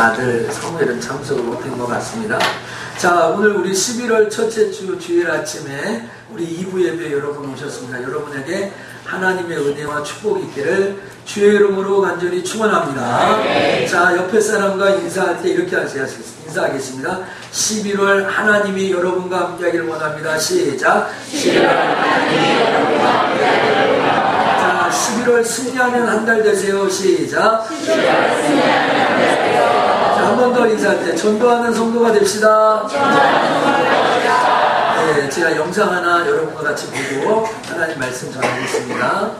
다들 성회는 참석을 못한 것 같습니다. 자, 오늘 우리 11월 첫째 주 주일 아침에 우리 2부 예배 여러분 오셨습니다. 여러분에게 하나님의 은혜와 축복이 있기를 주의 이름으로 간절히 축원합니다. 네. 자, 옆에 사람과 인사할 때 이렇게 인사하겠습니다. 11월 하나님이 여러분과 함께하기를 원합니다. 시작. 11월 하나님이 여러분과 함께하기를 원합니다. 자, 11월 승리하는 한 달 되세요. 시작. 11월 승리하는 한 달 되세요. 한 번 더 인사할 때 전도하는 성도가 됩시다. 네, 제가 영상 하나 여러분과 같이 보고 하나님 말씀 전하겠습니다.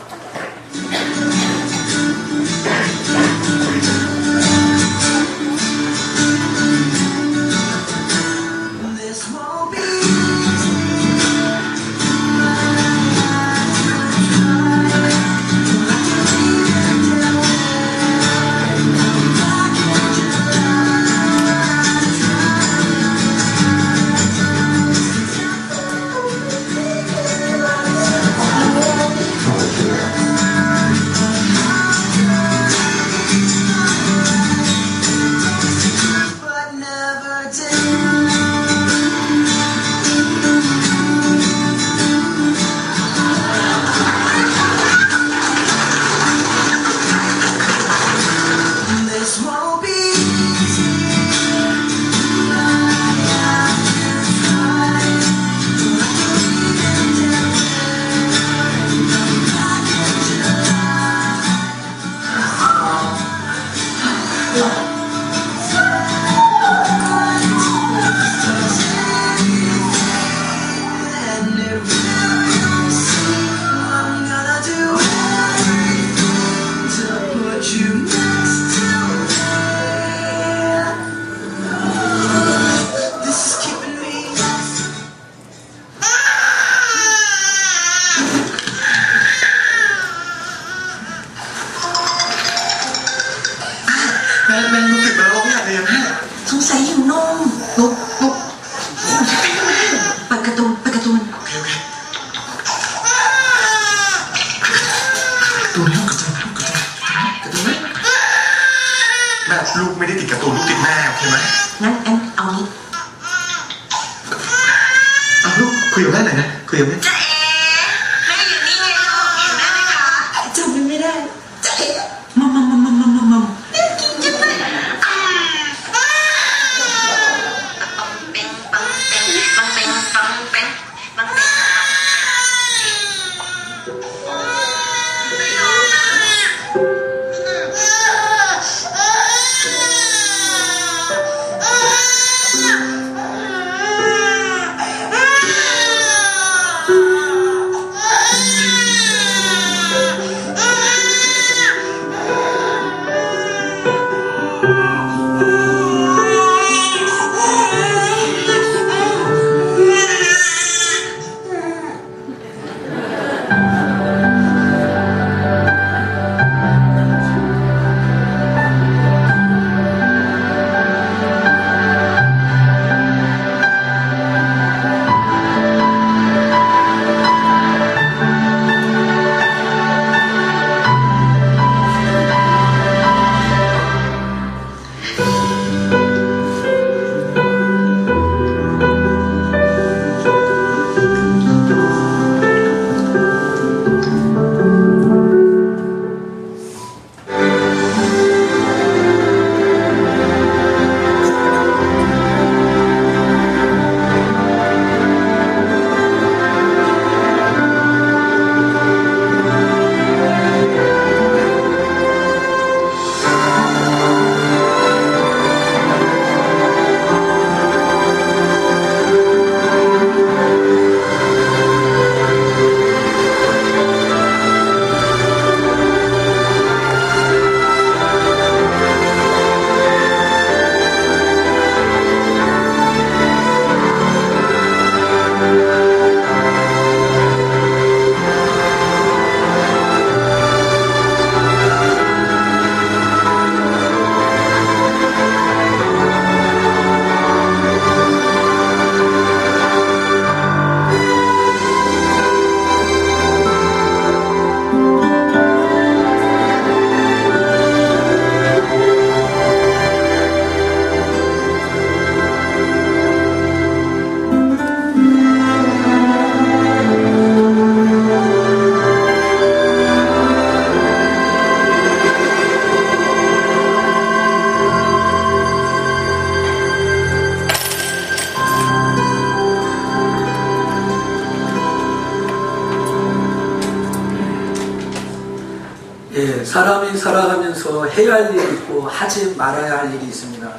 사람이 살아가면서 해야 할 일이 있고 하지 말아야 할 일이 있습니다.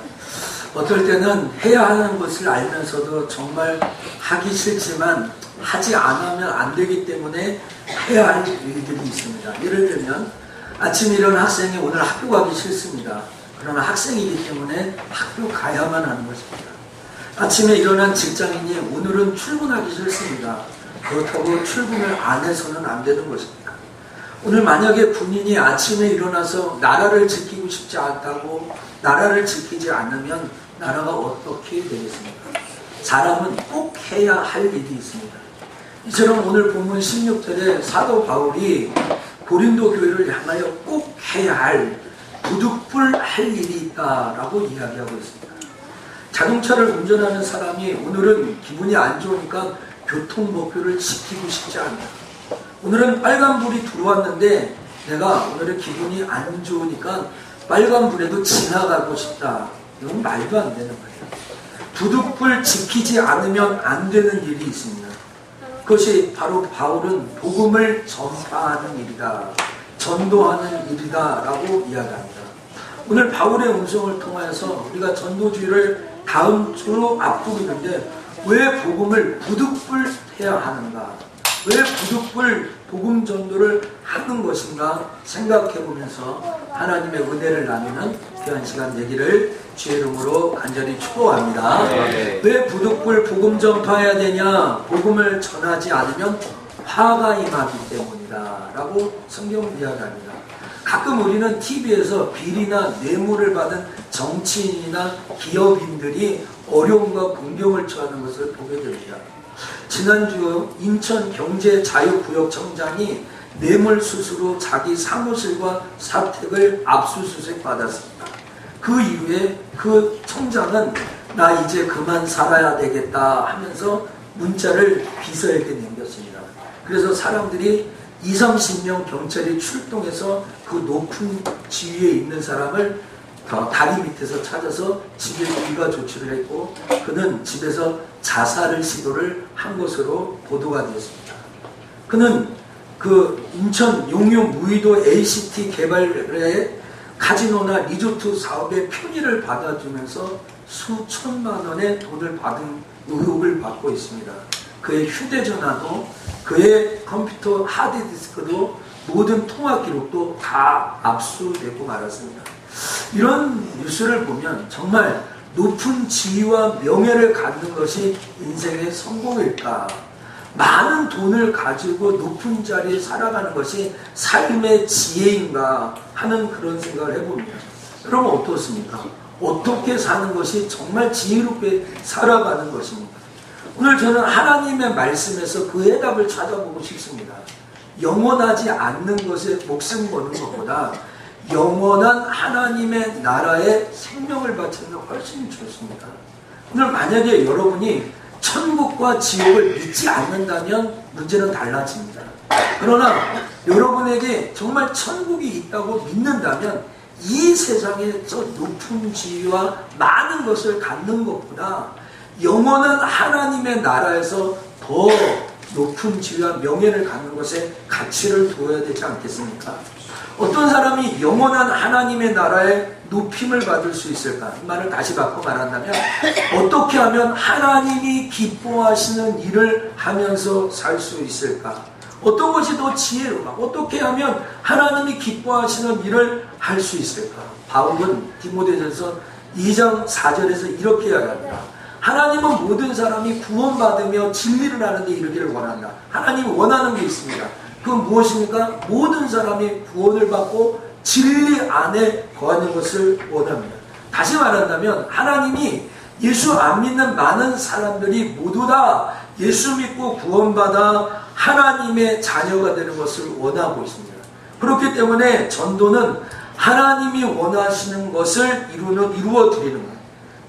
어떨 때는 해야 하는 것을 알면서도 정말 하기 싫지만 하지 않으면 안 되기 때문에 해야 할 일들이 있습니다. 예를 들면 아침에 일어난 학생이 오늘 학교 가기 싫습니다. 그러나 학생이기 때문에 학교 가야만 하는 것입니다. 아침에 일어난 직장인이 오늘은 출근하기 싫습니다. 그렇다고 출근을 안 해서는 안 되는 것입니다. 오늘 만약에 군인이 아침에 일어나서 나라를 지키고 싶지 않다고 나라를 지키지 않으면 나라가 어떻게 되겠습니까? 사람은 꼭 해야 할 일이 있습니다. 이처럼 오늘 본문 16절에 사도 바울이 고린도 교회를 향하여 꼭 해야 할 부득불 할 일이 있다라고 이야기하고 있습니다. 자동차를 운전하는 사람이 오늘은 기분이 안 좋으니까 교통법규를 지키고 싶지 않다. 오늘은 빨간불이 들어왔는데 내가 오늘은 기분이 안 좋으니까 빨간불에도 지나가고 싶다. 이건 말도 안 되는 거예요. 부득불 지키지 않으면 안 되는 일이 있습니다. 그것이 바로 바울은 복음을 전파하는 일이다. 전도하는 일이다 라고 이야기합니다. 오늘 바울의 음성을 통해서 우리가 전도주의를 다음 주로 앞두고 있는데 왜 복음을 부득불 해야 하는가? 왜 부득불 복음 전도를 하는 것인가 생각해 보면서 하나님의 은혜를 나누는 귀한 시간 되기를 주의 이름으로 간절히 축복합니다. 네. 왜 부득불 복음 전파해야 되냐? 복음을 전하지 않으면 화가 임하기 때문이다 라고 성경은 이야기합니다. 가끔 우리는 TV에서 비리나 뇌물을 받은 정치인이나 기업인들이 어려움과 공경을 처하는 것을 보게 됩니다. 지난주 인천경제자유구역청장이 뇌물수수로 자기 사무실과 사택을 압수수색 받았습니다. 그 이후에 그 청장은 나 이제 그만 살아야 되겠다 하면서 문자를 비서에게 남겼습니다. 그래서 사람들이 20-30명 경찰이 출동해서 그 높은 지위에 있는 사람을 다리 밑에서 찾아서 집에 귀가 조치를 했고 그는 집에서 자살을 시도를 한 것으로 보도가 되었습니다. 그는 그 인천 용용 무의도 ACT 개발의 카지노나 리조트 사업의 편의를 받아주면서 수천만 원의 돈을 받은 의혹을 받고 있습니다. 그의 휴대전화도 그의 컴퓨터 하드디스크도 모든 통화 기록도 다 압수되고 말았습니다. 이런 뉴스를 보면 정말 높은 지위와 명예를 갖는 것이 인생의 성공일까? 많은 돈을 가지고 높은 자리에 살아가는 것이 삶의 지혜인가 하는 그런 생각을 해봅니다. 여러분 어떻습니까? 어떻게 사는 것이 정말 지혜롭게 살아가는 것입니까? 오늘 저는 하나님의 말씀에서 그 해답을 찾아보고 싶습니다. 영원하지 않는 것에 목숨 거는 것보다 영원한 하나님의 나라에 생명을 바치는 게 훨씬 좋습니다. 오늘 만약에 여러분이 천국과 지옥을 믿지 않는다면 문제는 달라집니다. 그러나 여러분에게 정말 천국이 있다고 믿는다면 이 세상에 저 높은 지위와 많은 것을 갖는 것보다 영원한 하나님의 나라에서 더 높은 지위와 명예를 갖는 것에 가치를 둬야 되지 않겠습니까? 어떤 사람이 영원한 하나님의 나라에 높임을 받을 수 있을까? 이 말을 다시 바꿔 말한다면 어떻게 하면 하나님이 기뻐하시는 일을 하면서 살 수 있을까? 어떤 것이 더 지혜로울까? 어떻게 하면 하나님이 기뻐하시는 일을 할 수 있을까? 바울은 디모데전서 2장 4절에서 이렇게 이야기합니다. 하나님은 모든 사람이 구원받으며 진리를 하는데 이르기를 원한다. 하나님이 원하는 게 있습니다. 그건 무엇입니까? 모든 사람이 구원을 받고 진리 안에 거하는 것을 원합니다. 다시 말한다면 하나님이 예수 안 믿는 많은 사람들이 모두 다 예수 믿고 구원받아 하나님의 자녀가 되는 것을 원하고 있습니다. 그렇기 때문에 전도는 하나님이 원하시는 것을 이루어 드리는 거예요.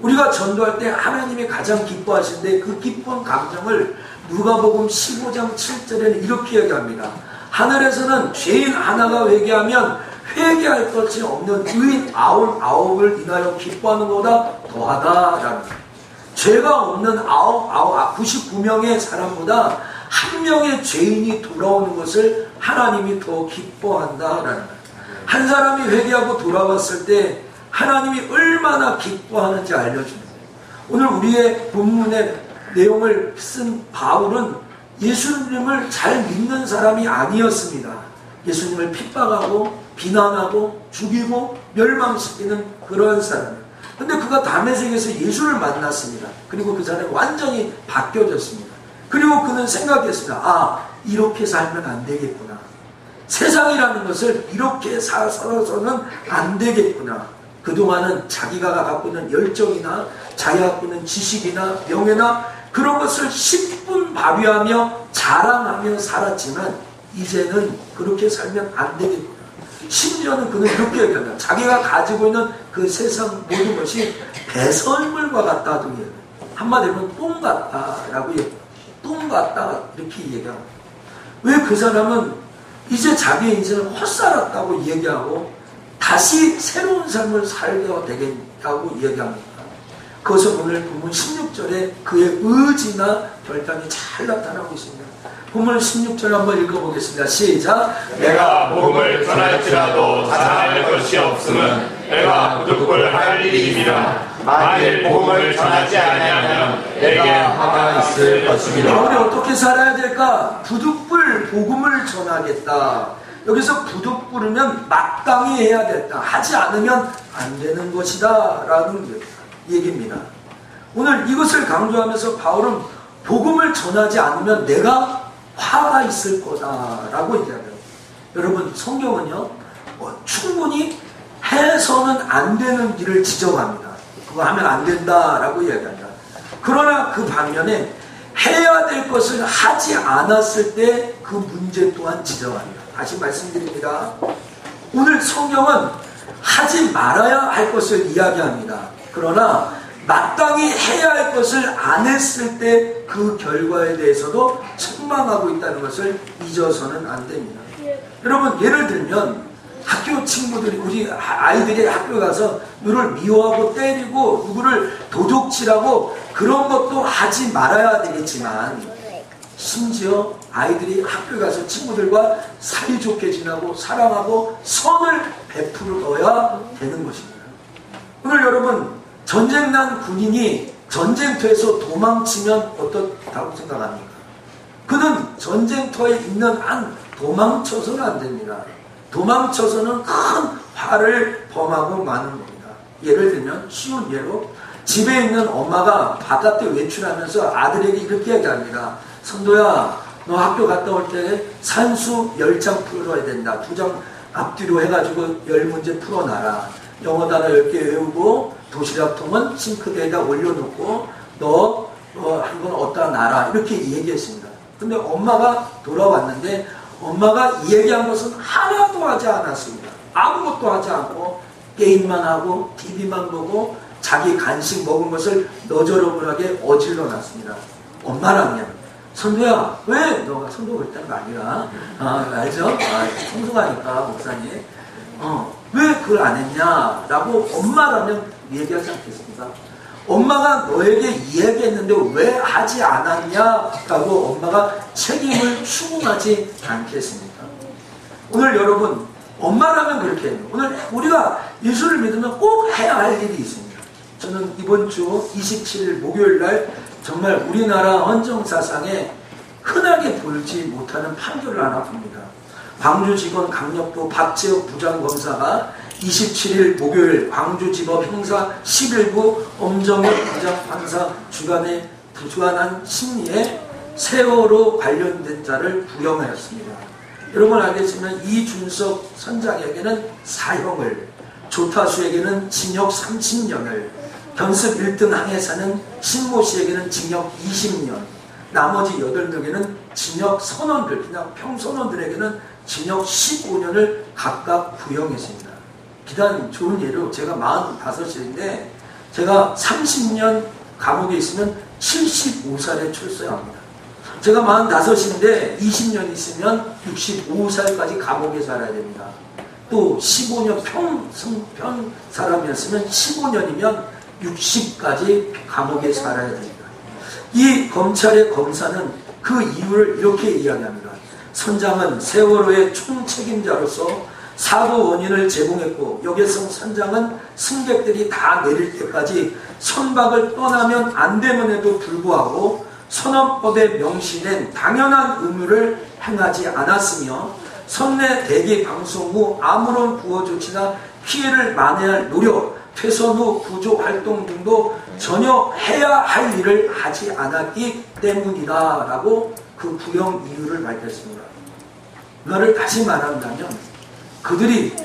우리가 전도할 때 하나님이 가장 기뻐하시는데 그 기쁜 감정을 누가복음 15장 7절에는 이렇게 이야기합니다. 하늘에서는 죄인 하나가 회개하면 회개할 것이 없는 의인 99을 인하여 기뻐하는 것보다 더하다라는 거예요. 죄가 없는 99명의 사람보다 한 명의 죄인이 돌아오는 것을 하나님이 더 기뻐한다라는 거예요. 한 사람이 회개하고 돌아왔을 때 하나님이 얼마나 기뻐하는지 알려줍니다. 오늘 우리의 본문의 내용을 쓴 바울은 예수님을 잘 믿는 사람이 아니었습니다. 예수님을 핍박하고 비난하고 죽이고 멸망시키는 그러한 사람이에요. 근데 그가 다메섹에서 예수를 만났습니다. 그리고 그 사람이 완전히 바뀌어졌습니다. 그리고 그는 생각했습니다. 아, 이렇게 살면 안 되겠구나. 세상이라는 것을 이렇게 살아서는 안 되겠구나. 그동안은 자기가 갖고 있는 열정이나 자기가 갖고 있는 지식이나 명예나 그런 것을 10분 발휘하며 자랑하며 살았지만 이제는 그렇게 살면 안 되겠구나. 심지어는 그는 이렇게 얘기합니다. 자기가 가지고 있는 그 세상 모든 것이 배설물과 같다도 얘기해요. 한마디로 똥 같다라고 얘기해요. 똥 같다 이렇게 얘기합니다. 왜 그 사람은 이제 자기의 인생을 헛살았다고 얘기하고 다시 새로운 삶을 살게 되겠다고 얘기합니다. 그것은 오늘 본문 16절에 그의 의지나 결단이 잘 나타나고 있습니다. 본문 16절 한번 읽어보겠습니다. 시작. 내가 복음을 전할지라도 자랑할 것이 없으면 내가 부득불 할 일이니라. 만일 복음을 전하지 아니하면 내게 화가 있을 것입니다. 우리 어떻게 살아야 될까? 부득불 복음을 전하겠다. 여기서 부득불이면 마땅히 해야 됐다. 하지 않으면 안 되는 것이다 라는 얘기입니다. 오늘 이것을 강조하면서 바울은 복음을 전하지 않으면 내가 화가 있을 거다라고 얘기합니다. 여러분, 성경은요 충분히 해서는 안 되는 일을 지적합니다. 그거 하면 안 된다라고 얘기합니다. 그러나 그 반면에 해야 될 것을 하지 않았을 때 그 문제 또한 지적합니다. 다시 말씀드립니다. 오늘 성경은 하지 말아야 할 것을 이야기합니다. 그러나 마땅히 해야 할 것을 안 했을 때 그 결과에 대해서도 책망하고 있다는 것을 잊어서는 안 됩니다. 여러분, 예를 들면 학교 친구들이, 우리 아이들이 학교 가서 누구를 미워하고 때리고 누구를 도둑질하고 그런 것도 하지 말아야 되겠지만 심지어 아이들이 학교 가서 친구들과 사이좋게 지내고 사랑하고 선을 베풀어야 되는 것입니다. 오늘 여러분, 전쟁 난 군인이 전쟁터에서 도망치면 어떻다고 생각합니까? 그는 전쟁터에 있는 한 도망쳐서는 안 됩니다. 도망쳐서는 큰 화를 범하고 마는 겁니다. 예를 들면 쉬운 예로 집에 있는 엄마가 바깥에 외출하면서 아들에게 이렇게 얘기합니다. 선도야, 너 학교 갔다 올 때 산수 10장 풀어야 된다. 2장 앞뒤로 해가지고 10문제 풀어놔라. 영어 단어 10개 외우고 도시락통은 싱크대에다 올려놓고 너 한 번 어디다 놔라. 이렇게 얘기했습니다. 근데 엄마가 돌아왔는데 엄마가 얘기한 것은 하나도 하지 않았습니다. 아무것도 하지 않고 게임만 하고 TV만 보고 자기 간식 먹은 것을 너저러분하게 어질러 놨습니다. 엄마라면 선도야, 왜 너가 선도 그랬다는 거 아니라 알죠? 성숙하니까 목사님 왜 그걸 안 했냐 라고 엄마라면 얘기하지 않겠습니까? 엄마가 너에게 이야기했는데 왜 하지 않았냐 라고 엄마가 책임을 추궁하지 않겠습니까? 오늘 여러분, 엄마라면 그렇게 해요. 오늘 우리가 예수를 믿으면 꼭 해야 할 일이 있습니다. 저는 이번 주 27일 목요일 날 정말 우리나라 헌정사상에 흔하게 보지 못하는 판결을 하나 봅니다. 광주지검 강력부 박재욱 부장검사가 27일 목요일 광주지법 형사 11부 엄정혁 부장판사 주관에 부주관한 심리에 세월호 관련된 자를 부영하였습니다. 여러분 알겠지만 이준석 선장에게는 사형을, 조타수에게는 징역 30년을, 견습 1등 항해사는 신모 씨에게는 징역 20년, 나머지 8명에는 징역 선원들, 그냥 평선원들에게는 징역 15년을 각각 구형했습니다. 기단 좋은 예로 제가 45살인데 제가 30년 감옥에 있으면 75살에 출소해야 합니다. 제가 45인데 20년 있으면 65살까지 감옥에 살아야 됩니다. 또 15년 편 사람이었으면 15년이면 60까지 감옥에 살아야 됩니다. 이 검찰의 검사는 그 이유를 이렇게 이야기합니다. 선장은 세월호의 총책임자로서 사고 원인을 제공했고 여객선 선장은 승객들이 다 내릴 때까지 선박을 떠나면 안 됨에도 불구하고 선언법에 명시된 당연한 의무를 행하지 않았으며 선내 대기 방송 후 아무런 구호 조치나 피해를 만회할 노력, 퇴선 후 구조 활동 등도 전혀 해야 할 일을 하지 않았기 때문이다 라고 그 부영 이유를 밝혔습니다. 이거를 다시 말한다면 그들이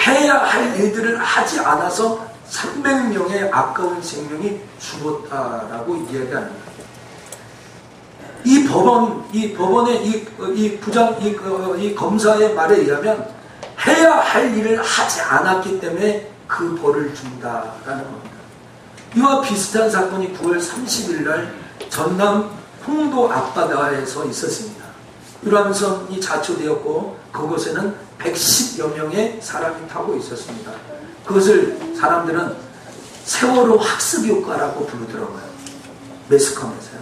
해야 할 일들을 하지 않아서 300명의 아까운 생명이 죽었다라고 이야기합니다. 이 법원의 이 검사의 말에 의하면 해야 할 일을 하지 않았기 때문에 그 벌을 준다라는 겁니다. 이와 비슷한 사건이 9월 30일 날 전남 홍도 앞바다에서 있었습니다. 유람선이 자초되었고 그곳에는 110여 명의 사람이 타고 있었습니다. 그것을 사람들은 세월호 학습효과라고 부르더라고요. 매스컴에서요.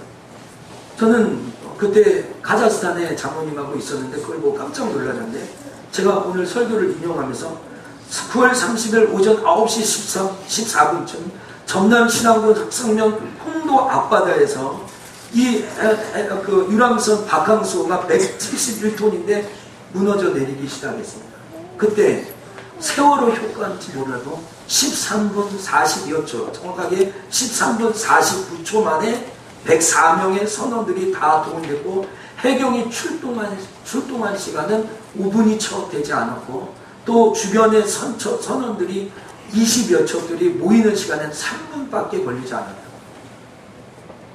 저는 그때 카자흐스탄에 장모님하고 있었는데 그걸 보고 깜짝 놀랐는데 제가 오늘 설교를 인용하면서 9월 30일 오전 9시 14분쯤 전남 신안군 흑성면 홍도 앞바다에서 그 유람선 박항수호가 171톤인데 무너져 내리기 시작했습니다. 그때 세월호 효과인지 몰라도 13분 42여 초, 정확하게 13분 49초 만에 104명의 선원들이 다 동원됐고 해경이 출동한 시간은 5분이 채 되지 않았고 또 주변의 선원들이 20여 척들이 모이는 시간은 3분밖에 걸리지 않았다.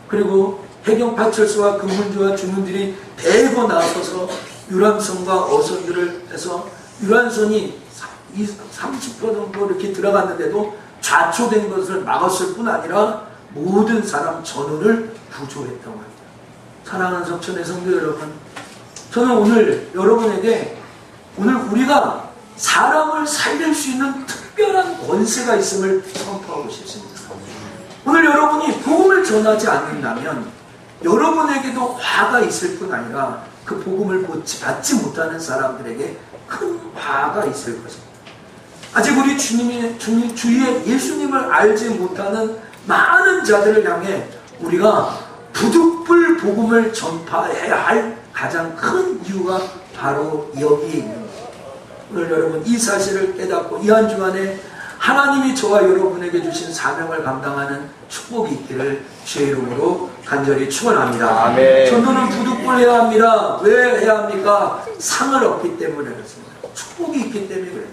그리고 해경 파출소와 근무주와 주민들이 대거 나서서 유람선과 어선들을 해서 유람선이 30분 정도 이렇게 들어갔는데도 좌초된 것을 막았을 뿐 아니라 모든 사람 전원을 구조했다고 합니다. 사랑하는 석천의 성도 여러분, 저는 오늘 여러분에게 오늘 우리가 사람을 살릴 수 있는 특별한 권세가 있음을 선포하고 싶습니다. 오늘 여러분이 복음을 전하지 않는다면 여러분에게도 화가 있을 뿐 아니라 그 복음을 받지 못하는 사람들에게 큰 화가 있을 것입니다. 아직 우리 주위에 예수님을 알지 못하는 많은 자들을 향해 우리가 부득불 복음을 전파해야 할 가장 큰 이유가 바로 여기에 있는 겁니다. 오늘 여러분 이 사실을 깨닫고 이 한 주간에 하나님이 저와 여러분에게 주신 사명을 감당하는 축복이 있기를 주의 이름으로 간절히 축원합니다. 아멘. 전도는 부득불해야 합니다. 왜 해야 합니까? 상을 얻기 때문에 그렇습니다. 축복이 있기 때문에 그래요.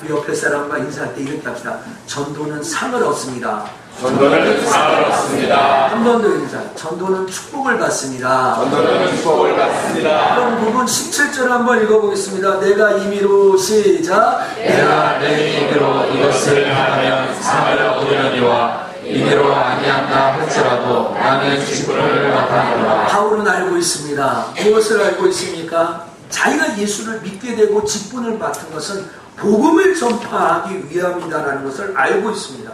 우리 옆에 사람과 인사할 때 이렇게 합시다. 전도는 상을 얻습니다. 전도는 상을 얻습니다. 한 번 더 인사. 전도는 축복을 받습니다. 전도는 축복을 받습니다. 그럼 부분 17절 한번 읽어보겠습니다. 내가 임의로 시작. 내가 내 임의로 이것을 행하면 상을 얻으려니와 임의로 아니한다 할지라도 나는 직분을 나타내노라. 바울은 알고 있습니다. 무엇을 알고 있습니까? 자기가 예수를 믿게 되고 직분을 맡은 것은 복음을 전파하기 위함이다라는 것을 알고 있습니다.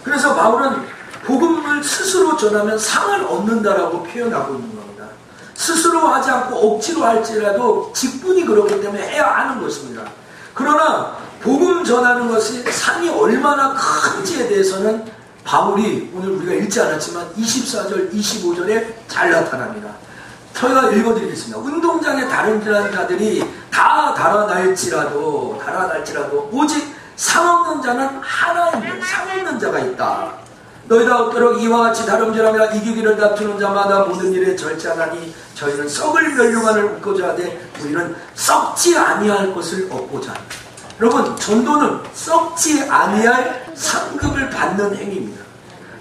그래서 바울은 복음을 스스로 전하면 상을 얻는다라고 표현하고 있는 겁니다. 스스로 하지 않고 억지로 할지라도 직분이 그렇기 때문에 해야 하는 것입니다. 그러나 복음 전하는 것이 상이 얼마나 큰지에 대해서는 바울이 오늘 우리가 읽지 않았지만 24절, 25절에 잘 나타납니다. 저희가 읽어드리겠습니다. 운동장에 다른 자들이 다 달아날지라도 오직 상 없는 자는 하나입니다. 상 없는 자가 있다. 너희가 없도록 이와 같이 다름질하며 이기기를 다투는 자마다 모든 일에 절제하나니 저희는 썩을 멸류관을 얻고자 하되 우리는 썩지 아니할 것을 얻고자 합니다. 여러분, 전도는 썩지 아니할 상급을 받는 행위입니다.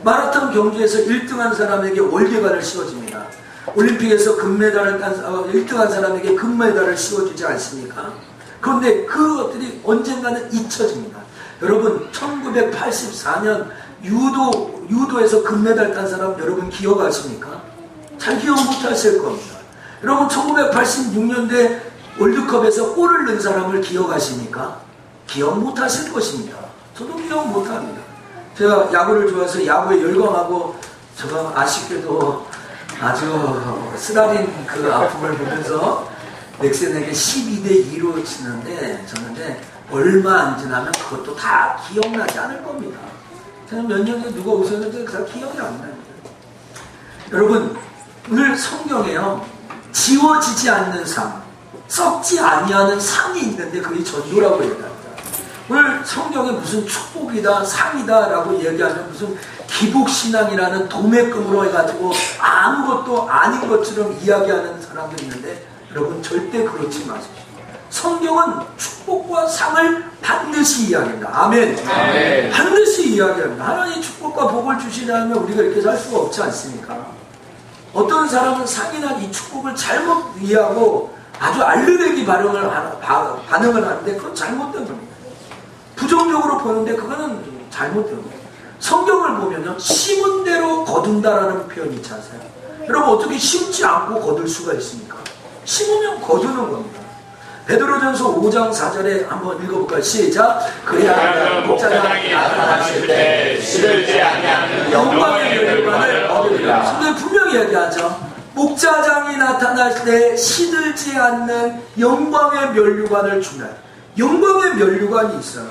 마라톤 경주에서 1등한 사람에게 월계관을 씌워줍니다. 올림픽에서 금메달을 딴 1등한 사람에게 금메달을 씌워주지 않습니까? 그런데 그것들이 언젠가는 잊혀집니다. 여러분, 1984년 유도에서 금메달 딴 사람 여러분 기억하십니까? 잘 기억 못하실 겁니다. 여러분, 1986년대 월드컵에서 골을 넣은 사람을 기억하십니까? 기억 못하실 것입니다. 저도 기억 못합니다. 제가 야구를 좋아해서 야구에 열광하고 제가 아쉽게도 아주 쓰라린 그 아픔을 보면서 넥센에게 12대2로 치는데 졌는데 얼마 안 지나면 그것도 다 기억나지 않을 겁니다. 그냥 몇 년 전에 누가 오셨는데 다 기억이 안 나요. 여러분, 오늘 성경에요, 지워지지 않는 삶, 썩지 아니하는 상이 있는데 그게 전도라고 얘기합니다. 오늘 성경에 무슨 축복이다, 상이다 라고 얘기하면 무슨 기복신앙이라는 도매금으로 해가지고 아무것도 아닌 것처럼 이야기하는 사람도 있는데, 여러분 절대 그렇지 마십시오. 성경은 축복과 상을 반드시 이야기합니다. 아멘. 아멘. 반드시 이야기합니다. 하나님이 축복과 복을 주시려면 우리가 이렇게 살 수가 없지 않습니까? 어떤 사람은 상이나 이 축복을 잘못 이해하고 아주 알르레기 반응을 하는데 그건 잘못된 겁니다. 부정적으로 보는데 그거는 잘못된 겁니다. 성경을 보면요, 심은 대로 거둔다라는 표현이 있지 않아요? 여러분, 어떻게 심지 않고 거둘 수가 있습니까? 심으면 거두는 겁니다. 베드로전서 5장 4절에 한번 읽어볼까요? 시작. 그리하여 목자장이 나타나실 때 시들지 아니하는 영광의 멸류관을 얻으리라. 성경이 분명히 얘기하죠. 목자장이 나타날 때 시들지 않는 영광의 멸류관을 준다. 영광의 멸류관이 있어요.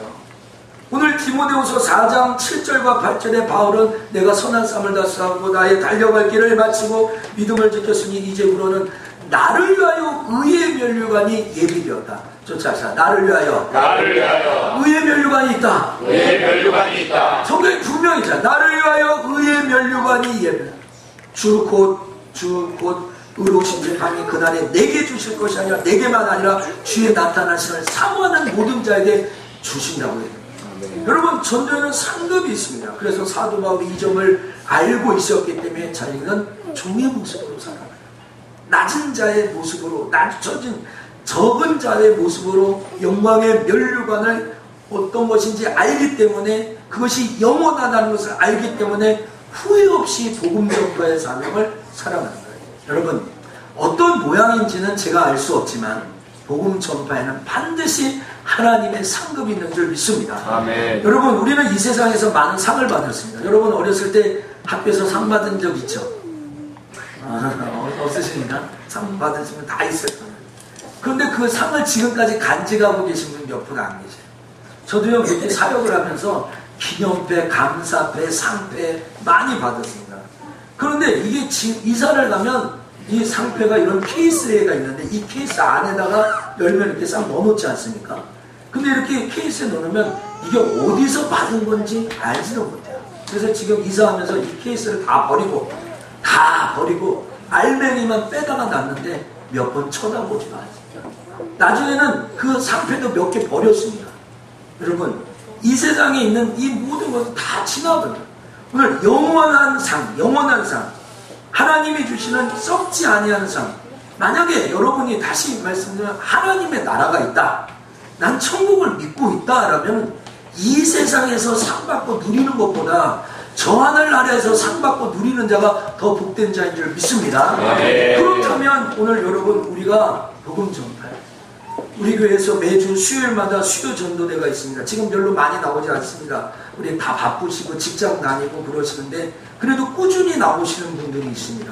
오늘 디모데후서 4장 7절과 8절에 바울은 내가 선한 싸움을 다 싸우고 나의 달려갈 길을 마치고 믿음을 지켰으니 이제부로는 나를 위하여 의의 멸류관이 예비되었다. 쫓아서 나를 위하여 의의 멸류관이 있다. 의의 멸류관이 있다. 성경이 분명히 있잖아. 나를 위하여 의의 멸류관이 예비되었다. 주 곧 의로우신 재판이 그날에 내게 주실 것이 아니라 내게만 아니라 주의 나타나심을 사모하는 모든 자에게 주신다고 해요. 여러분, 전도에는 상급이 있습니다. 그래서 사도 바울이 이 점을 알고 있었기 때문에 자기는 종의 모습으로 살아가요. 낮은 자의 모습으로, 적은 자의 모습으로 영광의 멸류관을 어떤 것인지 알기 때문에, 그것이 영원하다는 것을 알기 때문에 후회 없이 복음 전파의 사명을 살아가는 거예요. 여러분, 어떤 모양인지는 제가 알 수 없지만 복음 전파에는 반드시 하나님의 상급이 있는 줄 믿습니다. 아멘. 여러분, 우리는 이 세상에서 많은 상을 받았습니다. 여러분, 어렸을 때 학교에서 상 받은 적 있죠? 없으십니까? 상 받으시면 다 있을 거예요. 그런데 그 상을 지금까지 간직하고 계신 분 몇 분 안 계세요. 저도요, 이렇게 사역을 하면서 기념패, 감사패, 상패 많이 받았습니다. 그런데 이게 이사를 가면 이 상패가 이런 케이스가 있는데 이 케이스 안에다가 열면 이렇게 싹 넣어놓지 않습니까? 근데 이렇게 케이스에 넣으면 이게 어디서 받은 건지 알지도 못해요. 그래서 지금 이사하면서 이 케이스를 다 버리고 알맹이만 빼다가 놨는데 몇 번 쳐다보지도 않습니다. 나중에는 그 상패도 몇 개 버렸습니다. 여러분, 이 세상에 있는 이 모든 것은 다 지나버려요. 오늘 영원한 상, 하나님이 주시는 썩지 아니하는 상. 만약에 여러분이 다시 말씀드리면 하나님의 나라가 있다, 난 천국을 믿고 있다 라면 이 세상에서 상 받고 누리는 것보다 저 하늘 나라에서 상 받고 누리는 자가 더 복된 자인 줄 믿습니다. 네. 그렇다면 오늘 여러분, 우리가 복음 전파에 우리 교회에서 매주 수요일마다 수요 전도대가 있습니다. 지금 별로 많이 나오지 않습니다. 우리 다 바쁘시고 직장 다니고 그러시는데 그래도 꾸준히 나오시는 분들이 있습니다.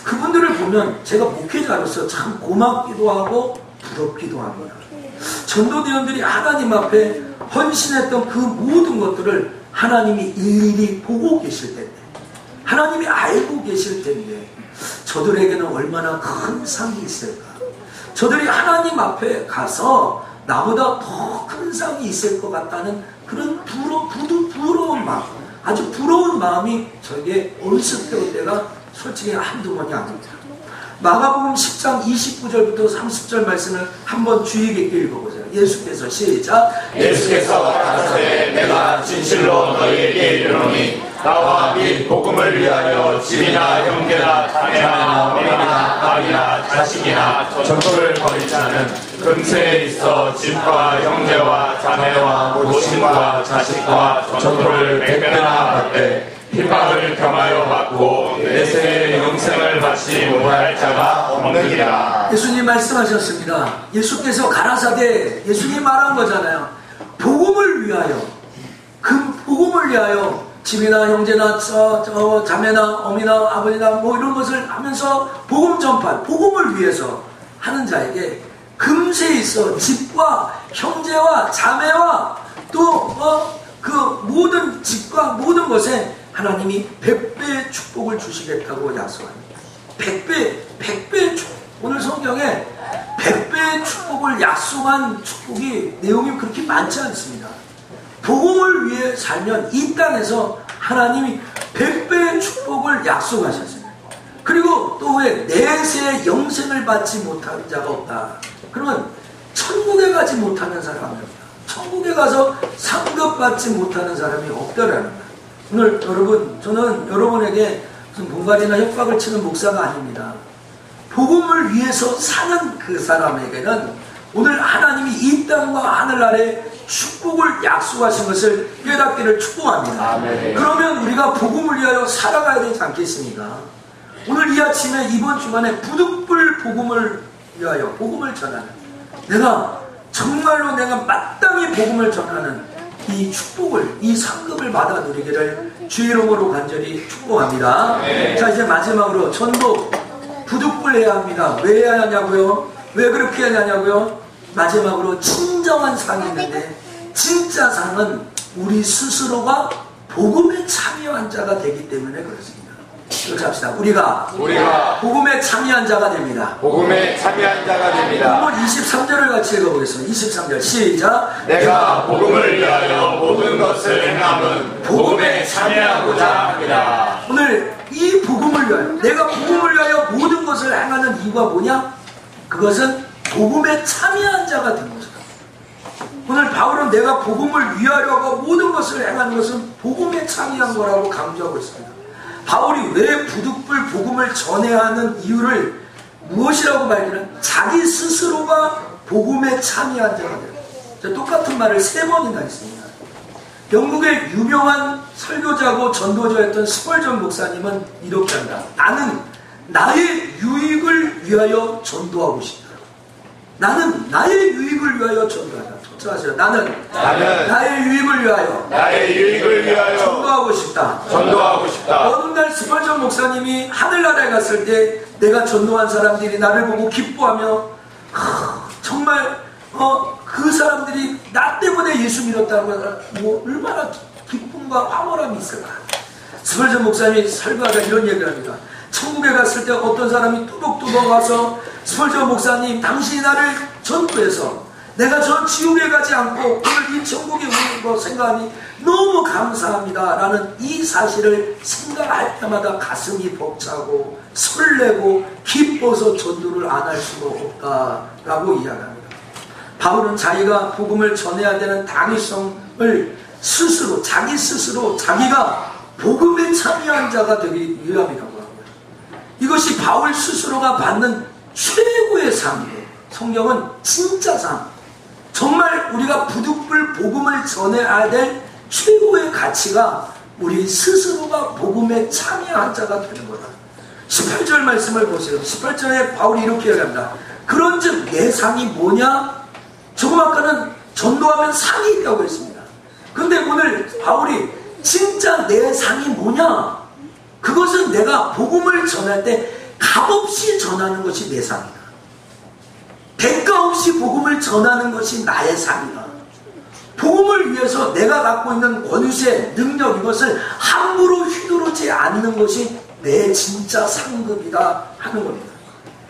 그분들을 보면 제가 목회자로서 참 고맙기도 하고 부럽기도 합니다. 전도대원들이 하나님 앞에 헌신했던 그 모든 것들을 하나님이 일일이 보고 계실 텐데, 하나님이 알고 계실 텐데 저들에게는 얼마나 큰 상이 있을까? 저들이 하나님 앞에 가서 나보다 더 큰 상이 있을 것 같다는 그런 부러운 마음, 아주 부러운 마음이 저에게 얼스태울 때가 솔직히 한두 번이 아닙니다. 마가복음 10장 29절부터 30절 말씀을 한번 주의 깊게 읽어보세요. 예수께서 시작. 예수께서 가라사대 내가 진실로 너희에게 이르노니 나와 및 복음을 위하여 집이나 형제나 자매나 어머니나 딸이나 자식이나 전토를 벌이지 않은 금세에 있어 집과 형제와 자매와 모친과 자식과 전토를 100배나 받되 핍박을 겸하여 받고 내세의 영생을 받지 못할 자가 없느니라. 예수님 말씀하셨습니다. 예수께서 가라사대, 예수님 말한 거잖아요. 복음을 위하여, 그 복음을 위하여 집이나 형제나 자매나 어미나 아버지나 뭐 이런 것을 하면서 복음 전파, 복음을 위해서 하는 자에게 금세 있어 집과 형제와 자매와 또 그 모든 집과 모든 것에 하나님이 100배의 축복을 주시겠다고 약속합니다. 100배의 축복. 오늘 성경에 100배의 축복을 약속한 축복이 내용이 그렇게 많지 않습니다. 복음을 위해 살면 이 땅에서 하나님이 100배의 축복을 약속하셨어요. 그리고 또 왜 내세의 영생을 받지 못하는 자가 없다. 그러면 천국에 가지 못하는 사람이 없다. 천국에 가서 상급 받지 못하는 사람이 없다라는 거예요. 오늘 여러분, 저는 여러분에게 무슨 분갈이나 협박을 치는 목사가 아닙니다. 복음을 위해서 사는 그 사람에게는 오늘 하나님이 이 땅과 하늘 아래 축복을 약속하신 것을 깨닫기를 축복합니다. 아멘. 그러면 우리가 복음을 위하여 살아가야 되지 않겠습니까? 오늘 이 아침에 이번 주간에 부득불 복음을 위하여 복음을 전하는, 내가 정말로 내가 마땅히 복음을 전하는 이 축복을, 이 상급을 받아 누리기를 주의 이름으로 간절히 축복합니다. 네. 자, 이제 마지막으로 전도 부득불 해야 합니다. 왜 해야 하냐고요? 왜 그렇게 하냐고요? 마지막으로 진정한 상이 있는데, 진짜 상은 우리 스스로가 복음에 참여한 자가 되기 때문에 그렇습니다. 이렇게 합시다. 우리가 복음에 참여한 자가 됩니다. 복음에 참여한 자가 됩니다. 오늘 23절을 같이 읽어보겠습니다. 23절 시작. 내가 복음을 위하여 모든 것을 행함은 복음에 참여하고자 합니다. 오늘 이 복음을 위하여, 내가 복음을 위하여 모든 것을 행하는 이유가 뭐냐? 그것은 복음에 참여한 자가 된 것이다. 오늘 바울은 내가 복음을 위하려고 모든 것을 행하는 것은 복음에 참여한 거라고 강조하고 있습니다. 바울이 왜 부득불 복음을 전해야 하는 이유를 무엇이라고 발견한? 자기 스스로가 복음에 참여한 자가 돼요. 똑같은 말을 3번이나 했습니다. 영국의 유명한 설교자고 전도자였던 스펄전 목사님은 이렇게 한다. 나는 나의 유익을 위하여 전도하고 싶다. 나는 나의 유익을 위하여 전도하다. 하세요. 나는 나의 유익을 위하여 전도하고 싶다. 어느 날 스펄전 목사님이 하늘나라에 갔을 때 내가 전도한 사람들이 나를 보고 기뻐하며 정말 그 사람들이 나 때문에 예수 믿었다고 하면 뭐 얼마나 기쁨과 황홀함이 있을까. 스펄전 목사님이 설교하다 이런 얘기를 합니다. 천국에 갔을 때 어떤 사람이 뚜벅뚜벅 와서 스펄전 목사님, 당신이 나를 전도해서 내가 저 지옥에 가지 않고 오늘 이 천국에 오는 거 생각하니 너무 감사합니다 라는 이 사실을 생각할 때마다 가슴이 벅차고 설레고 기뻐서 전도를 안 할 수가 없다라고 이야기합니다. 바울은 자기가 복음을 전해야 되는 당위성을 스스로, 자기 스스로 자기가 복음에 참여한 자가 되기 위함이라고 합니다. 이것이 바울 스스로가 받는 최고의 상이에요. 성경은 진짜 상, 정말 우리가 부득불 복음을 전해야 될 최고의 가치가 우리 스스로가 복음에 참여한 자가 되는 거다. 18절 말씀을 보세요. 18절에 바울이 이렇게 얘기합니다. 그런즉 내 상이 뭐냐? 조금 아까는 전도하면 상이 있다고 했습니다. 근데 오늘 바울이 진짜 내 상이 뭐냐? 그것은 내가 복음을 전할 때 값없이 전하는 것이 내 상이다. 대가 없이 복음을 전하는 것이 나의 상이다. 복음을 위해서 내가 갖고 있는 권세, 능력, 이것을 함부로 휘두르지 않는 것이 내 진짜 상급이다 하는 겁니다.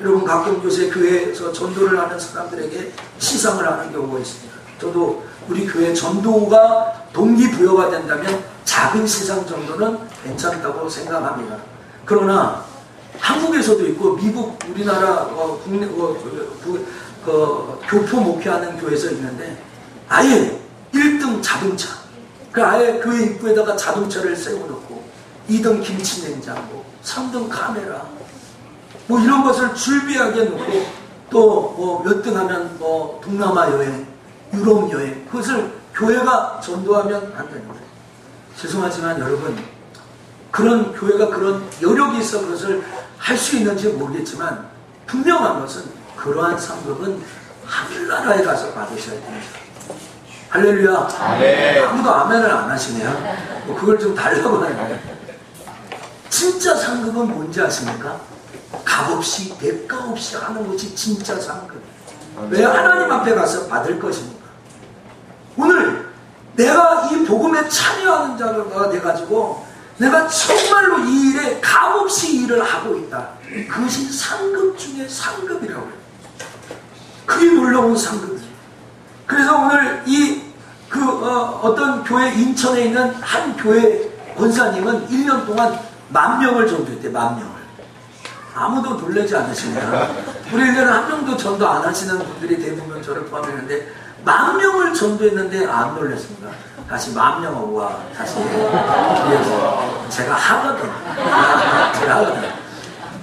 여러분, 가끔 요새 교회에서 전도를 하는 사람들에게 시상을 하는 경우가 있습니다. 저도 우리 교회 전도가 동기부여가 된다면 작은 시상 정도는 괜찮다고 생각합니다. 그러나 한국에서도 있고 미국, 우리나라 국내 교포 목회하는 교회에서 있는데 아예 1등 자동차, 아예 교회 입구에다가 자동차를 세워놓고 2등 김치 냉장고, 3등 카메라, 뭐 이런 것을 줄비하게 놓고 또 뭐 몇 등 하면 뭐 동남아 여행, 유럽 여행, 그것을 교회가 전도하면 안 되는 거예요. 죄송하지만 여러분, 그런 교회가 그런 여력이 있어 그것을 할 수 있는지 모르겠지만 분명한 것은 그러한 상급은 하늘나라에 가서 받으셔야 됩니다. 할렐루야. 아멘. 아무도 아멘을 안 하시네요. 뭐 그걸 좀 달라고 하네요. 진짜 상급은 뭔지 아십니까? 값없이 대가 없이 하는 것이 진짜 상급. 왜? 하나님 앞에 가서 받을 것입니다. 오늘 내가 이 복음에 참여하는 자가 돼가지고 내가 정말로 이 일에 값없이 일을 하고 있다. 그것이 상급 중에 상급이라고 해요. 그게 놀라운 상급이에요. 그래서 오늘 어떤 교회, 인천에 있는 한 교회 권사님은 1년 동안 10,000명을 전도했대요. 10,000명을. 아무도 놀라지 않으십니다. 우리 1년에 한 명도 전도 안 하시는 분들이 대부분 저를 포함했는데 10,000명을 전도했는데 안 놀랐습니다. 다시 10,000명 와 다시 제가 하거든. 제가 하거든.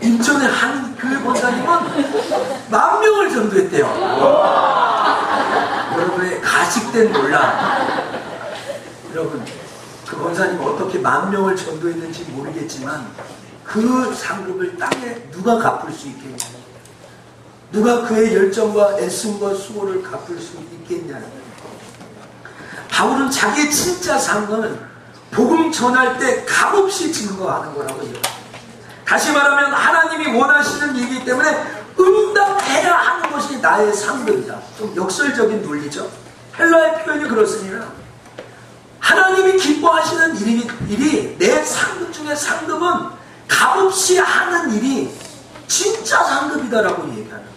인천의 한 교회 권사님은 10,000명을 전도했대요. 여러분의 가식된 논란. 여러분 그 권사님 어떻게 10,000명을 전도했는지 모르겠지만 그 상급을 땅에 누가 갚을 수 있겠냐? 누가 그의 열정과 애씀과 수고를 갚을 수 있겠냐? 바울은 자기의 진짜 상급은 복음 전할 때 값없이 증거하는 거라고 해요. 다시 말하면 하나님이 원하시는 일이기 때문에 응답해야 하는 것이 나의 상급이다. 좀 역설적인 논리죠. 헬라의 표현이 그렇습니다. 하나님이 기뻐하시는 일이 내 상급 중에 상급은 값없이 하는 일이 진짜 상급이다라고 얘기하는 거예요.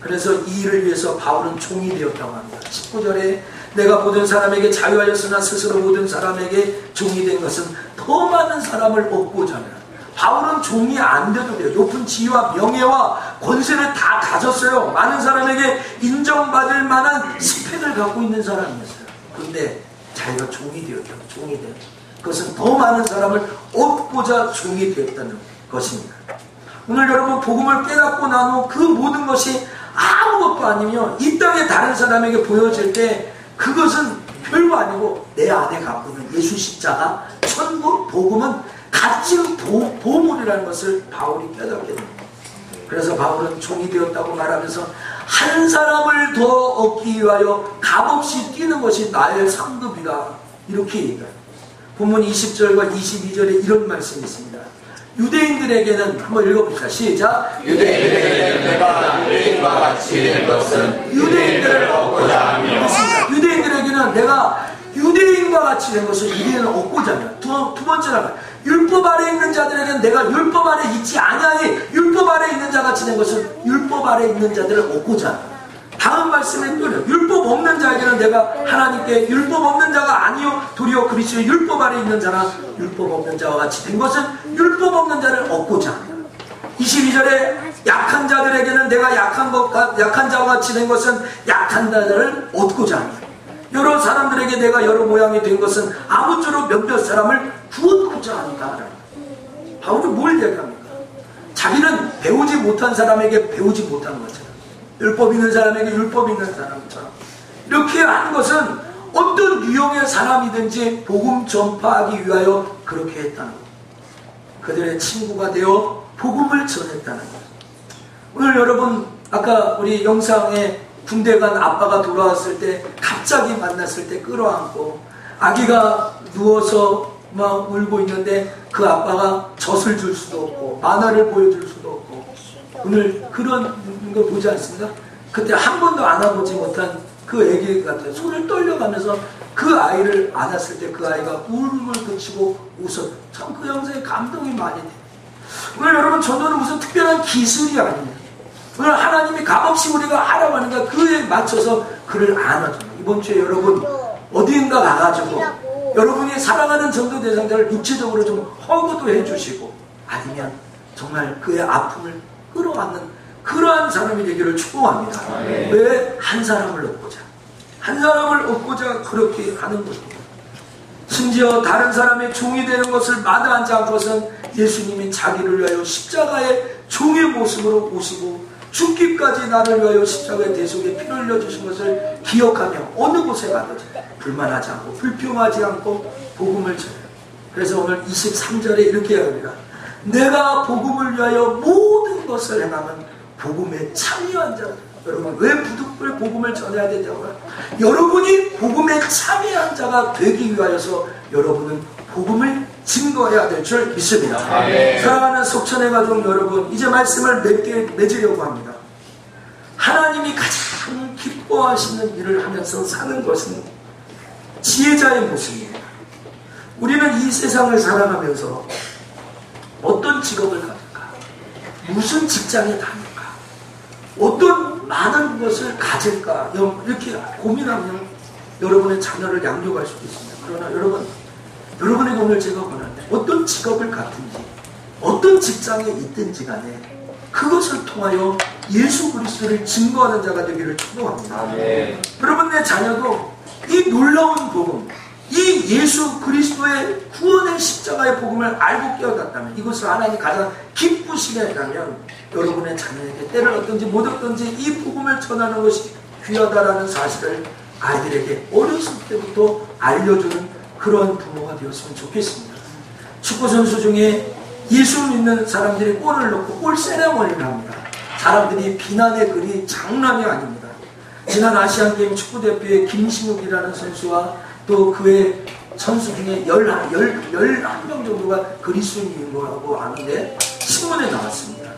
그래서 이 일을 위해서 바울은 종이 되었다고 합니다. 19절에 내가 모든 사람에게 자유하였으나 스스로 모든 사람에게 종이 된 것은 더 많은 사람을 얻고자 합니다. 바울은 종이 안 돼도 돼요. 높은 지위와 명예와 권세를 다 가졌어요. 많은 사람에게 인정받을 만한 스펙을 갖고 있는 사람이었어요. 그런데 자기가 종이 되었다. 종이 되었다. 그것은 더 많은 사람을 얻고자 종이 되었다는 것입니다. 오늘 여러분 복음을 깨닫고 난 후 그 모든 것이 아무것도 아니면 이 땅에 다른 사람에게 보여질 때 그것은 별거 아니고 내 안에 갖고 있는 예수 십자가, 천국, 복음은 값진 보물이라는 것을 바울이 깨닫게 됩니다. 그래서 바울은 종이 되었다고 말하면서 한 사람을 더 얻기 위하여 값없이 뛰는 것이 나의 상급이다. 이렇게 얘기해요. 본문 20절과 22절에 이런 말씀이 있습니다. 유대인들에게는 한번 읽어봅시다. 시작. 유대인들에게는 내가 유대인과 같이 된 것은 유대인들을 얻고자 하며. 그렇습니다. 유대인들에게는 내가 유대인과 같이 된 것은 유대인을 얻고자 하며. 두 번째는 율법 아래 있는 자들에게는 내가 율법 아래 있지 아니하니 율법 아래 있는 자 같이 된 것은 율법 아래 있는 자들을 얻고자 하며. 다음 말씀에 또요. 율법 없는 자에게는 내가 하나님께 율법 없는 자가 아니요 도리어 그리스도의 율법 아래 있는 자나 율법 없는 자와 같이 된 것은 율법 없는 자를 얻고자 합니다. 22절에 약한 자들에게는 내가 약한 자와 같이 된 것은 약한 자들을 얻고자 합니다. 여러 사람들에게 내가 여러 모양이 된 것은 아무쪼록 몇몇 사람을 구원하고자 합니다. 바울이 뭘 얘기합니까? 자기는 배우지 못한 사람에게 배우지 못한 것처럼, 율법 있는 사람에게 율법 있는 사람처럼 이렇게 하는 것은 어떤 유형의 사람이든지 복음 전파하기 위하여 그렇게 했다는 것. 그들의 친구가 되어 복음을 전했다는 것. 오늘 여러분 아까 우리 영상에 군대 간 아빠가 돌아왔을 때 갑자기 만났을 때 끌어안고 아기가 누워서 막 울고 있는데 그 아빠가 젖을 줄 수도 없고 만화를 보여줄 수도 없고 오늘 그런 거 보지 않습니까? 그때 한 번도 안아보지 못한 그 애기 같아요. 손을 떨려가면서 그 아이를 안았을 때 그 아이가 울음을 그치고 웃었어요. 참 그 영상에 감동이 많이 돼요. 오늘 여러분 전도는 무슨 특별한 기술이 아니에요. 오늘 하나님이 값없이 우리가 하라고 하는가 그에 맞춰서 그를 안아줘요. 이번 주에 여러분 어디인가 가가지고 여러분이 사랑하는 전도 대상자를 육체적으로 좀 허그도 해주시고 아니면 정말 그의 아픔을 끌어안는 그러한 사람이 되기를 축복합니다. 왜? 한 사람을 얻고자. 한 사람을 얻고자 그렇게 하는 것입니다. 심지어 다른 사람의 종이 되는 것을 마다하지 않고선 예수님이 자기를 위하여 십자가의 종의 모습으로 오시고 죽기까지 나를 위하여 십자가의 대속에 피를 흘려주신 것을 기억하며 어느 곳에 가든지 불만하지 않고 불평하지 않고 복음을 전해요. 그래서 오늘 23절에 이렇게 합니다. 내가 복음을 위하여 모든 것을 행하면 복음에 참여한 자들. 여러분 왜 부득불 복음을 전해야 되냐고요? 여러분이 복음에 참여한 자가 되기 위하여서 여러분은 복음을 증거해야 될 줄 믿습니다. 사랑하는 속천의 가족 여러분, 이제 말씀을 맺으려고 합니다. 하나님이 가장 기뻐하시는 일을 하면서 사는 것은 지혜자의 모습입니다. 우리는 이 세상을 살아가면서 어떤 직업을 가질까? 무슨 직장에 다닐까? 어떤 많은 것을 가질까? 이렇게 고민하면 여러분의 자녀를 양육할 수도 있습니다. 그러나 여러분에게 오늘 제가 권하는데 어떤 직업을 갖든지 어떤 직장에 있든지 간에 그것을 통하여 예수 그리스도를 증거하는 자가 되기를 축복합니다. 여러분, 내 자녀도 이 놀라운 복음, 이 예수 그리스도의 구원의 십자가의 복음을 알고 깨어났다면, 이것을 하나님이 가장 기쁘시게 한다면 여러분의 자녀에게 때를 얻든지 못 얻든지 이 복음을 전하는 것이 귀하다라는 사실을 아이들에게 어렸을 때부터 알려주는 그런 부모가 되었으면 좋겠습니다. 축구선수 중에 예수 믿는 사람들이 골을 넣고 골 세레머니를 합니다. 사람들이 비난의 글이 장난이 아닙니다. 지난 아시안게임 축구대표의 김신욱이라는 선수와 또 그의 선수 중에 11명 정도가 그리스도인인 거라고 아는데 신문에 나왔습니다.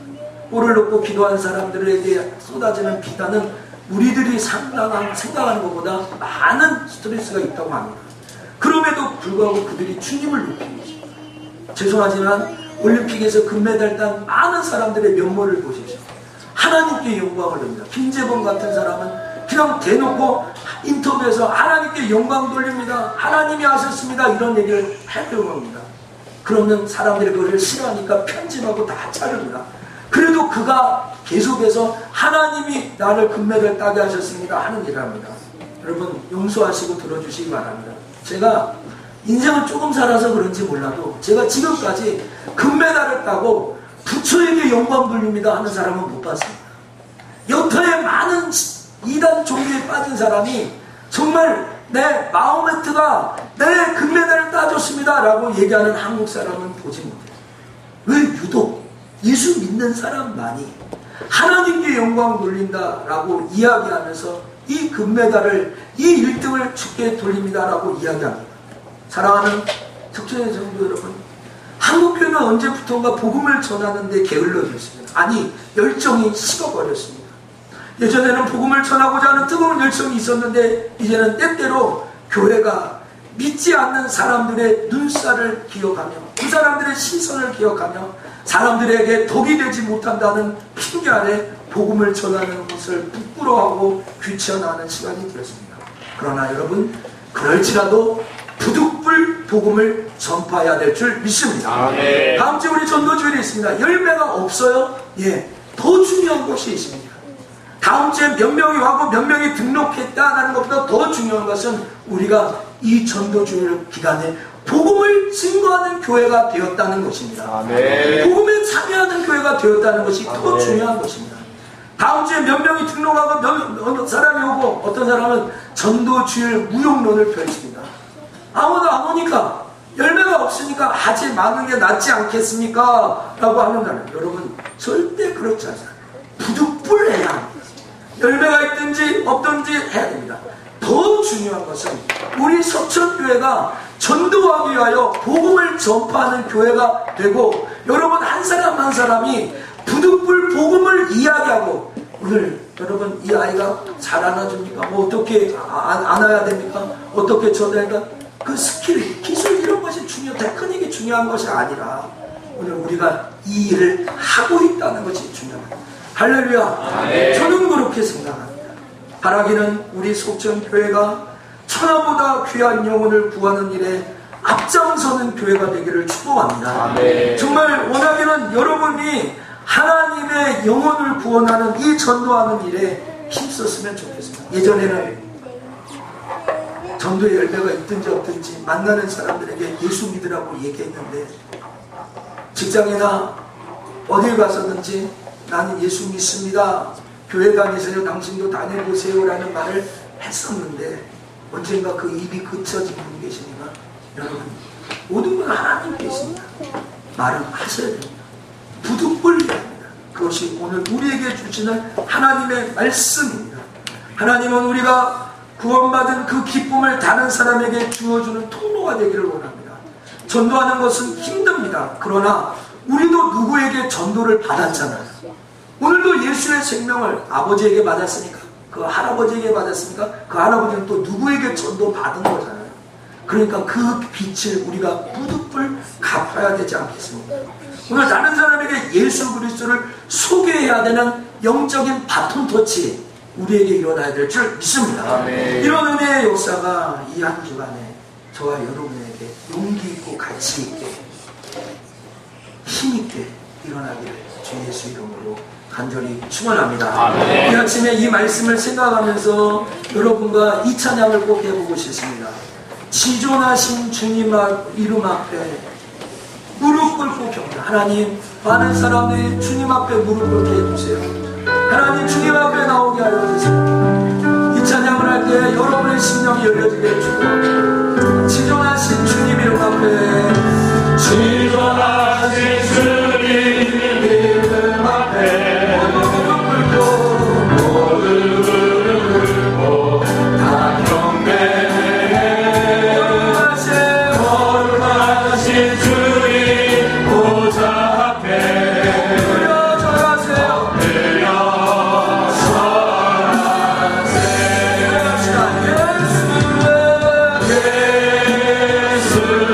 골을 넣고 기도한 사람들에게 쏟아지는 비난은 우리들이 생각하는 것보다 많은 스트레스가 있다고 합니다. 그럼에도 불구하고 그들이 주님을 높이고 있습니다. 죄송하지만 올림픽에서 금메달 딴 많은 사람들의 면모를 보십시오. 하나님께 영광을 돌립니다. 김재범 같은 사람은 그냥 대놓고 인터뷰에서 하나님께 영광 돌립니다. 하나님이 하셨습니다. 이런 얘기를 하려고 합니다. 그러면 사람들이 그걸 싫어하니까 편집하고 다 자릅니다. 그래도 그가 계속해서 하나님이 나를 금메달 따게 하셨습니다 하는 일을 합니다. 여러분, 용서하시고 들어주시기 바랍니다. 제가 인생을 조금 살아서 그런지 몰라도 제가 지금까지 금메달을 따고 부처에게 영광 돌립니다 하는 사람은 못 봤습니다. 여타의 많은 이단 종교에 빠진 사람이 정말 내 마호메트가 내 금메달을 따줬습니다 라고 얘기하는 한국 사람은 보지 못해요. 왜 유독 예수 믿는 사람만이 하나님께 영광 돌린다 라고 이야기하면서 이 금메달을, 이 1등을 주께 돌립니다 라고 이야기합니다. 사랑하는 특전의 성도 여러분, 한국교회는 언제부턴가 복음을 전하는 데 게을러졌습니다. 아니, 열정이 식어버렸습니다. 예전에는 복음을 전하고자 하는 뜨거운 열정이 있었는데 이제는 때때로 교회가 믿지 않는 사람들의 눈살을 기억하며 그 사람들의 시선을 기억하며 사람들에게 덕이 되지 못한다는 핑계 아래 복음을 전하는 것을 부끄러워하고 귀찮아하는 시간이 되었습니다. 그러나 여러분, 그럴지라도 부득불 복음을 전파해야 될 줄 믿습니다. 다음 주에 우리 전도주일이 있습니다. 열매가 없어요? 예, 더 중요한 것이 있습니다. 다음 주에 몇 명이 와고 몇 명이 등록했다는 것보다 더 중요한 것은 우리가 이 전도주일 기간에 복음을 증거하는 교회가 되었다는 것입니다. 복음에 참여하는 교회가 되었다는 것이 더 중요한 것입니다. 다음 주에 몇 명이 등록하고 몇 사람이 오고 어떤 사람은 전도주일 무용론을 펼칩니다. 아무도 안 오니까 열매가 없으니까 하지 마는 게 낫지 않겠습니까? 라고 하는다면 여러분, 절대 그렇지 않아요. 부득불해야 합니다. 열매가 있든지 없든지 해야 됩니다. 더 중요한 것은 우리 서천교회가 전도하기 위하여 복음을 전파하는 교회가 되고 여러분 한 사람 한 사람이 부득불 복음을 이야기하고, 오늘 여러분 이 아이가 잘 안아줍니까? 뭐 어떻게 안아야 됩니까? 어떻게 전해야, 그 스킬, 기술 이런 것이 테크닉이 중요한 것이 아니라 오늘 우리가 이 일을 하고 있다는 것이 중요합니다. 할렐루야. 저는 그렇게 생각합니다. 바라기는 우리 속전교회가 천하보다 귀한 영혼을 구하는 일에 앞장서는 교회가 되기를 축복합니다. 정말 원하기는 여러분이 하나님의 영혼을 구원하는 이 전도하는 일에 힘썼으면 좋겠습니다. 예전에는 전도의 열매가 있든지 없든지 만나는 사람들에게 예수 믿으라고 얘기했는데, 직장이나 어딜 가서든지 나는 예수 믿습니다, 교회 다니세요, 당신도 다녀보세요 라는 말을 했었는데 언젠가 그 입이 그쳐진 분이 계십니까? 여러분, 모든 건 하나님께 있습니다. 말은 하셔야 됩니다. 부득불해야 합니다. 그것이 오늘 우리에게 주시는 하나님의 말씀입니다. 하나님은 우리가 구원받은 그 기쁨을 다른 사람에게 주어주는 통로가 되기를 원합니다. 전도하는 것은 힘듭니다. 그러나 우리도 누구에게 전도를 받았잖아요. 오늘도 예수의 생명을 아버지에게 받았으니까, 그 할아버지에게 받았으니까, 그 할아버지는 또 누구에게 전도 받은 거잖아요. 그러니까 그 빛을 우리가 부득불 갚아야 되지 않겠습니까? 오늘 다른 사람에게 예수 그리스도를 소개해야 되는 영적인 바톤 터치 우리에게 일어나야 될 줄 믿습니다. 아멘. 이런 은혜의 역사가 이 한 주간에 저와 여러분에게 용기 있고 가치 있게 힘 있게 일어나기를 주 예수 이름으로 간절히 축원합니다. 아멘. 이 아침에 이 말씀을 생각하면서 여러분과 이 찬양을 꼭 해보고 싶습니다. 지존하신 주님 이름 앞에 무릎 꿇고 경배. 하나님, 많은 사람들이 주님 앞에 무릎 꿇게 해주세요. 하나님, 주님 앞에 나오게 알려주세요. 이 찬양을 할 때 여러분의 심령이 열려지게 해주고, 지존하신 주님 이름 앞에, 지존하신 주님 이름 앞에 무릎 꿇고 다 경배해. 거룩하신 주님 보좌 앞에 절하세요.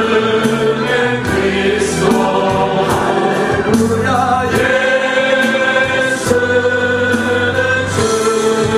예수는 그리스도. 할렐루야. 예수는 주.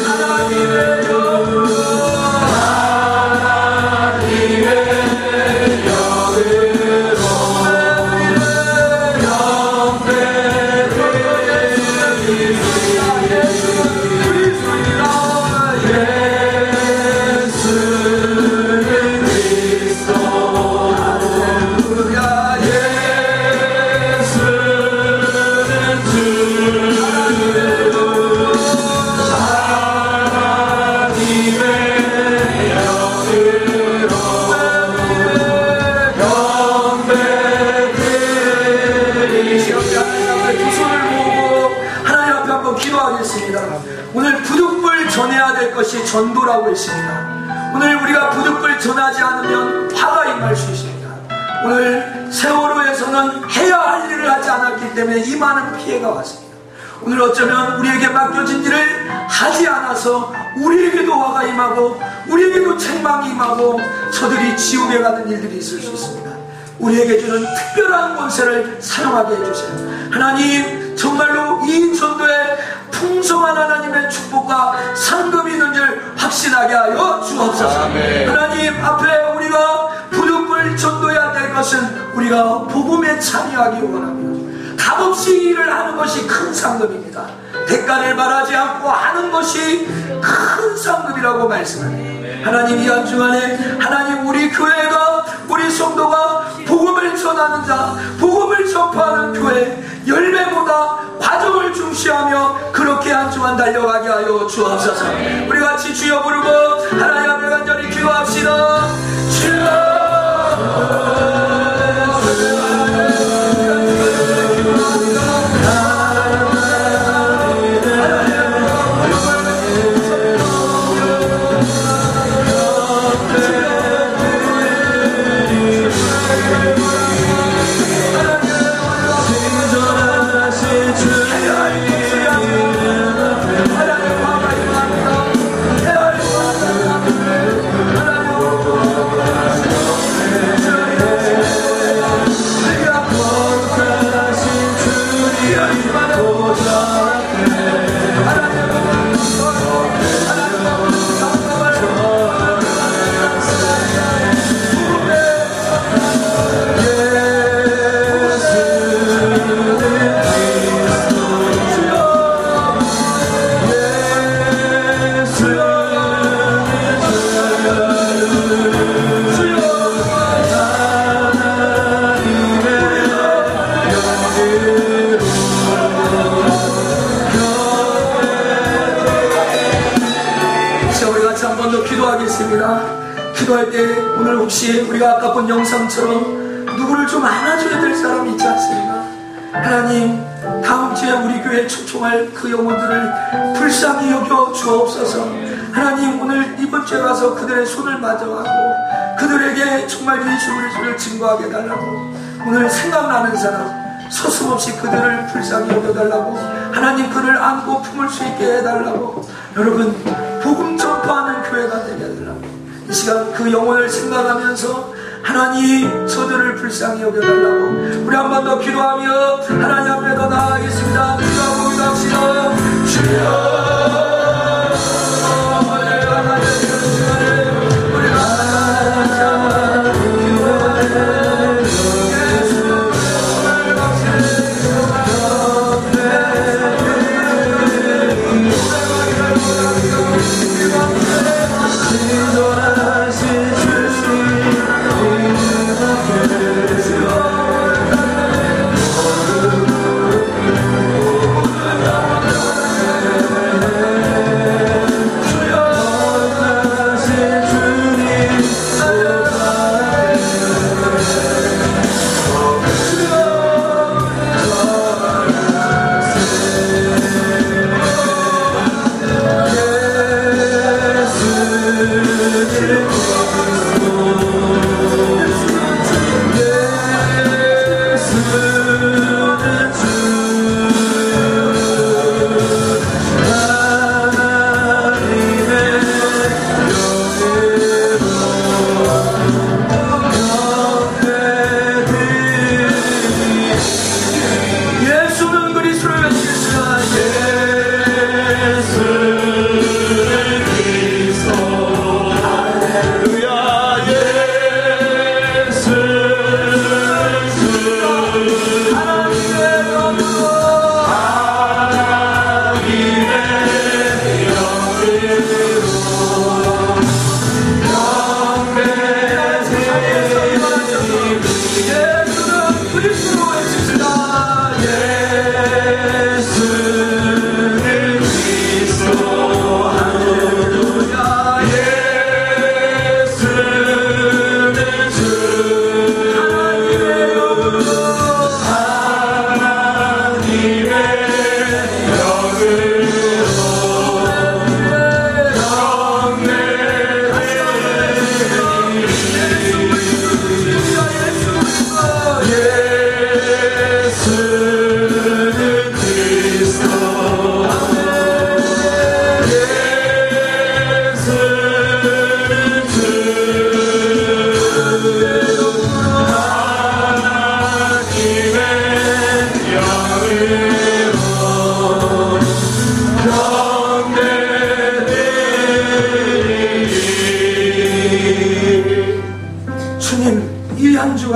하나님의 영으로 하나님의 영으로 오늘 부득불 전해야 될 것이 전도라고 했습니다. 오늘 우리가 부득불 전하지 않으면 화가 임할 수 있습니다. 오늘 세월호에서는 해야 할 일을 하지 않았기 때문에 이 많은 피해가 왔습니다. 오늘 어쩌면 우리에게 맡겨진 일을 하지 않아서 우리에게도 화가 임하고 우리에게도 책망이 임하고 저들이 지옥에 가는 일들이 있을 수 있습니다. 우리에게 주는 특별한 권세를 사용하게 해주세요. 하나님, 정말로 이 전도에 풍성한 하나님의 축복과 상급이 있는 줄 확신하게 하여 주옵소서. 하나님 앞에 우리가 부득불 전도해야 될 것은 우리가 복음에 참여하기 원합니다. 값없이 일을 하는 것이 큰 상급입니다. 대가를 바라지 않고 하는 것이 큰 상급이라고 말씀합니다. 하나님, 이 한 주간에 하나님 우리 교회가, 우리 성도가 복음을 전하는 자, 복음을 전파하는 교회, 열매보다 과정을 중시하며 그렇게 한 주간 달려가게 하여 주옵소서. 우리 같이 주여 부르고 하나님 앞에 간절히 기도합시다. 주여, 기도할 때 오늘 혹시 우리가 아까 본 영상처럼 누구를 좀 안아줘야 될 사람이 있지 않습니까? 하나님, 다음 주에 우리 교회에 초청할 그 영혼들을 불쌍히 여겨 주옵소서. 하나님, 오늘 이번 주에 가서 그들의 손을 맞아하고 그들에게 정말 예수 그리스도를 증거하게 해달라고, 오늘 생각나는 사람 서슴없이 그들을 불쌍히 여겨달라고, 하나님 그를 안고 품을 수 있게 해달라고, 여러분 복음 전파하는 교회가 되게 해달라고, 이 시간 그 영혼을 생각하면서 하나님 저들을 불쌍히 여겨달라고 우리 한 번 더 기도하며 하나님 앞에 더 나아가겠습니다. 기도하고 기도합시다. 주여,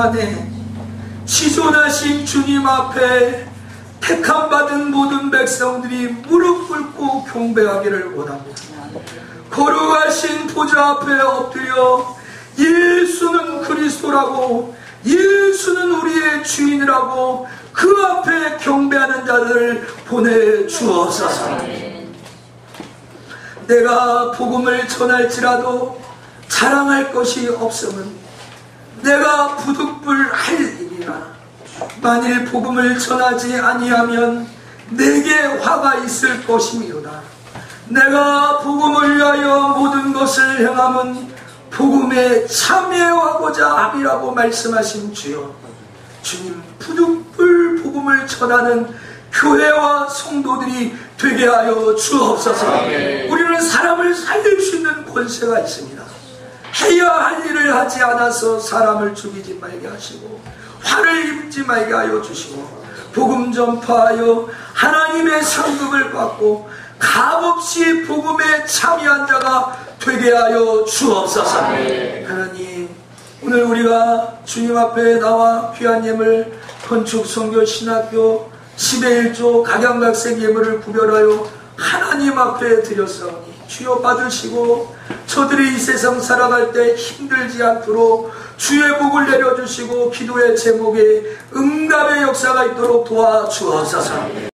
안에 지존하신 주님 앞에 택함받은 모든 백성들이 무릎 꿇고 경배하기를 원합니다. 거룩하신 보좌 앞에 엎드려 예수는 그리스도라고, 예수는 우리의 주인이라고 그 앞에 경배하는 자들을 보내주옵소서. 내가 복음을 전할지라도 자랑할 것이 없으면 내가 부득불할 일이라. 만일 복음을 전하지 아니하면 내게 화가 있을 것이미로다. 내가 복음을 위하여 모든 것을 행함은 복음에 참여하고자 함이라고 말씀하신 주여, 주님 부득불 복음을 전하는 교회와 성도들이 되게 하여 주옵소서. 우리는 사람을 살릴 수 있는 권세가 있습니다. 해야 할 일을 하지 않아서 사람을 죽이지 말게 하시고 화를 입지 말게 하여 주시고 복음 전파하여 하나님의 상급을 받고 값없이 복음에 참여한 자가 되게 하여 주옵소서. 하나님, 오늘 우리가 주님 앞에 나와 귀한 예물, 건축, 선교, 신학교, 10의 1조, 각양각색 예물을 구별하여 하나님 앞에 드렸사오니 주여 받으시고 저들이 이 세상 살아갈 때 힘들지 않도록 주의 복을 내려주시고 기도의 제목에 응답의 역사가 있도록 도와주옵소서.